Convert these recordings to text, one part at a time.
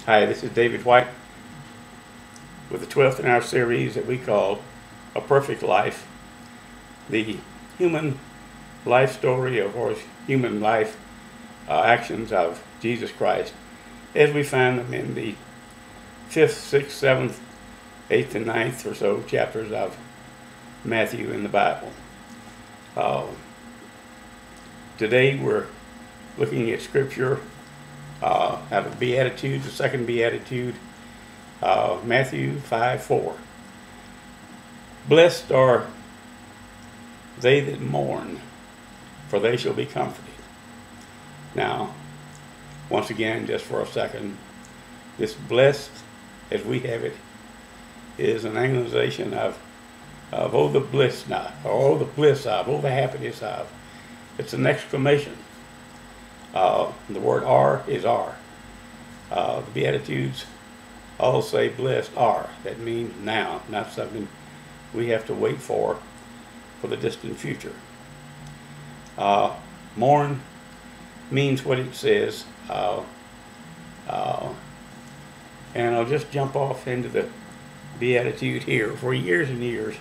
Hi, this is David White with the 12th in our series that we call A Perfect Life, the human life story or human life actions of Jesus Christ as we find them in the 5th, 6th, 7th, 8th, and 9th or so chapters of Matthew in the Bible. Uh, Today we're looking at Scripture out of Beatitudes, the second Beatitude, Matthew 5:4. Blessed are they that mourn, for they shall be comforted. Now, once again, just for a second, this blessed, as we have it, is an anglicization of oh the bliss not, or oh the bliss of, oh the happiness of. It's an exclamation. The word are is are. The Beatitudes all say blessed are. That means now, not something we have to wait for the distant future. Mourn means what it says. And I'll just jump off into the Beatitude here. For years and years,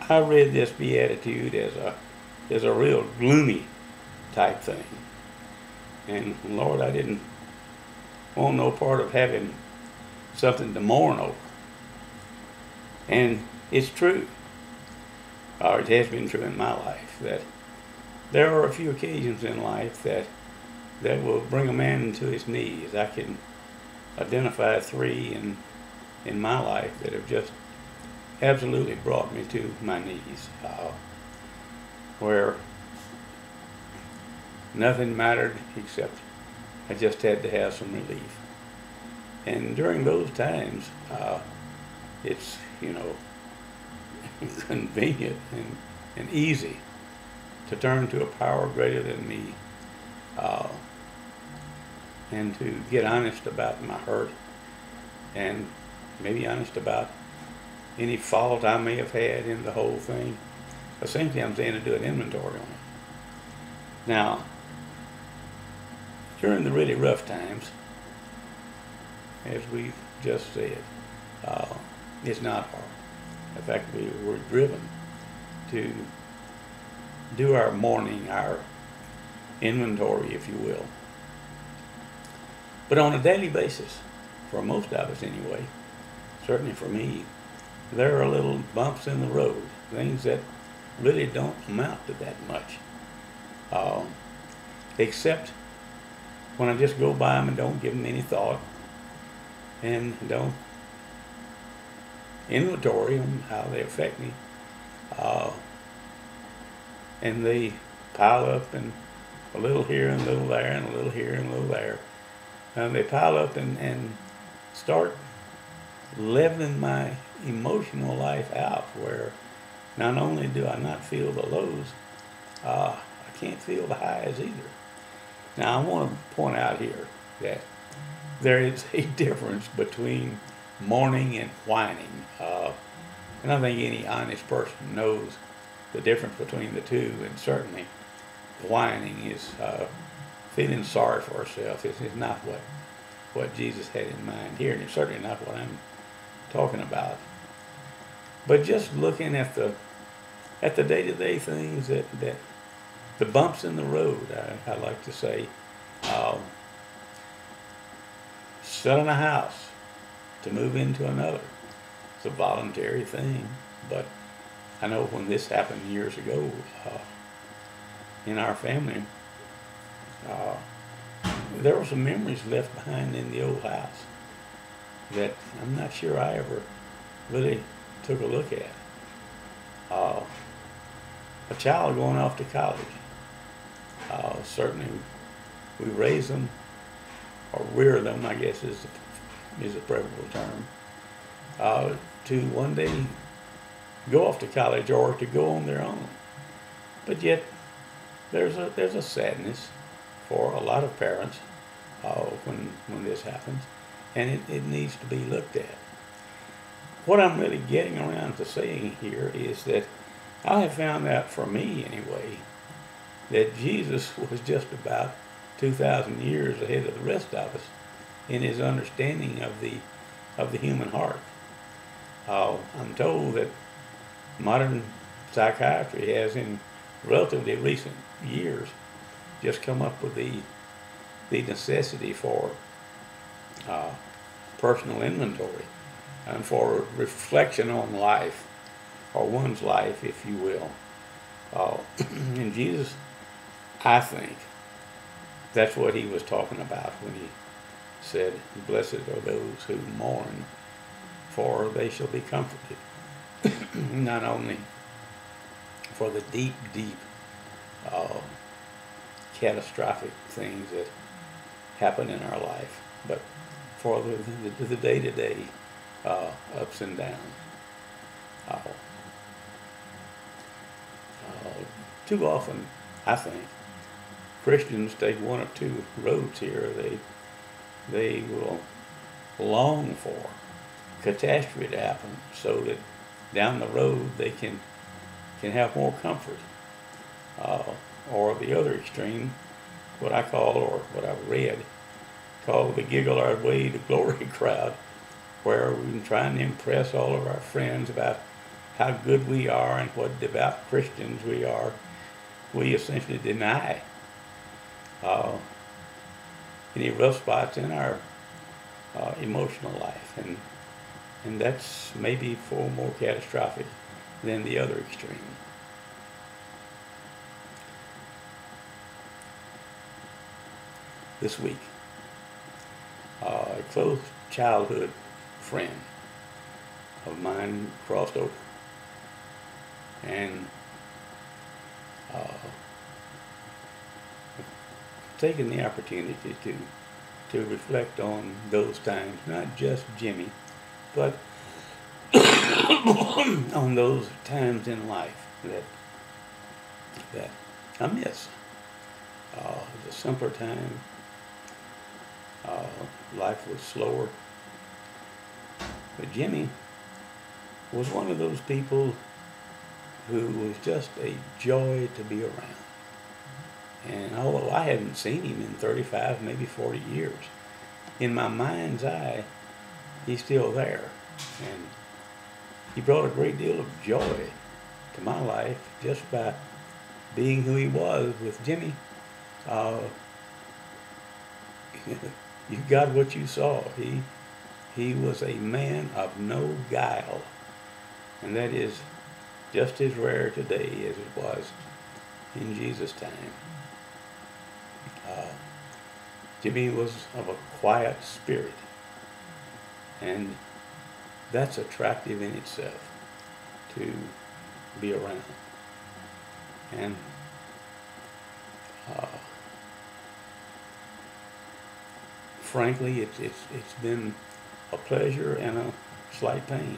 I read this Beatitude as a real gloomy type thing. And Lord, I didn't want no part of having something to mourn over. And it's true, or it has been true in my life, that there are a few occasions in life that will bring a man to his knees. I can identify three in my life that have just absolutely brought me to my knees, where nothing mattered except I just had to have some relief. And during those times, it's, convenient and easy to turn to a power greater than me, and to get honest about my hurt and maybe honest about any fault I may have had in the whole thing. Essentially, I'm saying to do an inventory on it. Now, during the really rough times, as we've just said, it's not hard. In fact, we were driven to do our mourning, our inventory, if you will. But on a daily basis, for most of us anyway, certainly for me, there are little bumps in the road, things that really don't amount to that much, except when I just go by them and don't give them any thought and don't inventory on how they affect me, and they pile up, and a little here and a little there and a little here and a little there, and they pile up and start leveling my emotional life out, where not only do I not feel the lows, I can't feel the highs either. Now, I want to point out here that there is a difference between mourning and whining. And I think any honest person knows the difference between the two, and certainly whining is feeling sorry for ourselves. It's not what Jesus had in mind here, and it's certainly not what I'm talking about. But just looking at the day-to-day things that the bumps in the road, I like to say, selling a house to move into another. It's a voluntary thing, but I know when this happened years ago in our family, there were some memories left behind in the old house that I'm not sure I ever really took a look at. A child going off to college. Certainly we raise them, or rear them, I guess is a preferable term, to one day go off to college or to go on their own. But yet there's a sadness for a lot of parents when this happens, and it needs to be looked at. What I'm really getting around to saying here is that I have found out, for me anyway, that Jesus was just about 2,000 years ahead of the rest of us in his understanding of the human heart. I'm told that modern psychiatry has, in relatively recent years, just come up with the necessity for uh, personal inventory and for reflection on life, or one's life, if you will. And Jesus, I think, that's what he was talking about when he said, "Blessed are those who mourn, for they shall be comforted." Not only for the deep, deep, uh, catastrophic things that happen in our life, but for the day-to-day ups and downs. Uh, Too often, I think, Christians take one of two roads here. They will long for catastrophe to happen so that down the road they can have more comfort. Or the other extreme, what I call, or what I've read, called the giggle our way to glory crowd, where we've been trying to impress all of our friends about how good we are and what devout Christians we are. We essentially deny any rough spots in our emotional life, and that's maybe far more catastrophic than the other extreme. This week, a close childhood friend of mine crossed over, and taken the opportunity to reflect on those times, not just Jimmy, but on those times in life that I miss. It was a simpler time. Life was slower. But Jimmy was one of those people who was just a joy to be around. And although I hadn't seen him in 35, maybe 40 years, in my mind's eye, he's still there. And he brought a great deal of joy to my life just by being who he was. With Jimmy, you got what you saw. He was a man of no guile. And that is just as rare today as it was in Jesus' time. Jimmy was of a quiet spirit, and that's attractive in itself to be around. And frankly, it's been a pleasure and a slight pain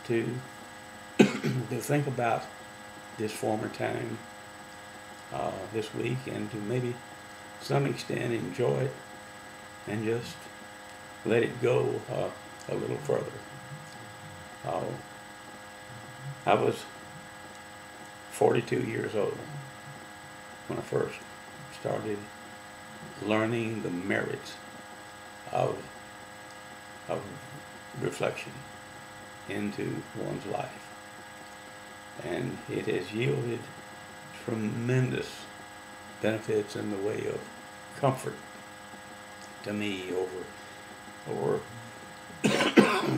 to to think about this former time this week, and to maybe some extent enjoy it and just let it go a little further. I was 42 years old when I first started learning the merits of reflection into one's life. And it has yielded tremendous benefits in the way of comfort to me over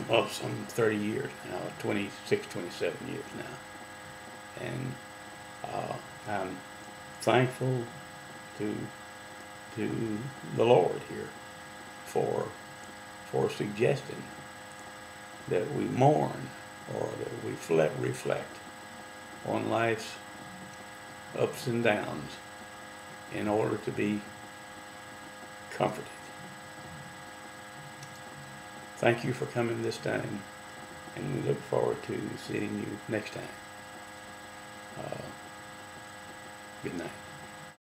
of some 30 years now, 26, 27 years now. And I'm thankful to the Lord here for suggesting that we mourn, or that we reflect on life's ups and downs in order to be comforted. Thank you for coming this time, and we look forward to seeing you next time. Good night.